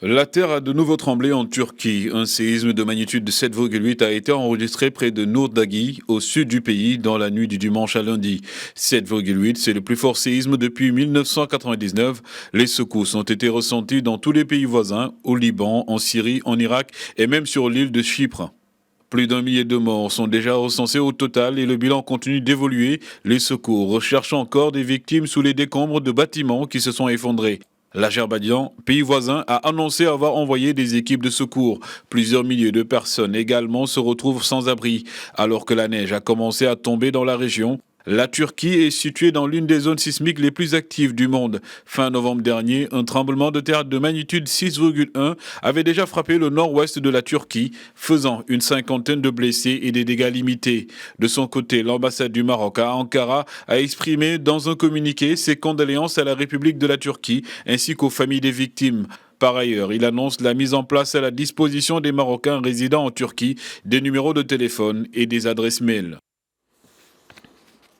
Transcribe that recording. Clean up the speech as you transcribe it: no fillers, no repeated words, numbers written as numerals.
La terre a de nouveau tremblé en Turquie. Un séisme de magnitude de 7,8 a été enregistré près de Nurdagi, au sud du pays, dans la nuit du dimanche à lundi. 7,8, c'est le plus fort séisme depuis 1999. Les secousses ont été ressenties dans tous les pays voisins, au Liban, en Syrie, en Irak et même sur l'île de Chypre. Plus d'un millier de morts sont déjà recensés au total et le bilan continue d'évoluer. Les secours recherchent encore des victimes sous les décombres de bâtiments qui se sont effondrés. L'Azerbaïdjan, pays voisin, a annoncé avoir envoyé des équipes de secours. Plusieurs milliers de personnes également se retrouvent sans abri. Alors que la neige a commencé à tomber dans la région, la Turquie est située dans l'une des zones sismiques les plus actives du monde. Fin novembre dernier, un tremblement de terre de magnitude 6,1 avait déjà frappé le nord-ouest de la Turquie, faisant une cinquantaine de blessés et des dégâts limités. De son côté, l'ambassade du Maroc à Ankara a exprimé dans un communiqué ses condoléances à la République de la Turquie ainsi qu'aux familles des victimes. Par ailleurs, il annonce la mise en place à la disposition des Marocains résidant en Turquie des numéros de téléphone et des adresses mail.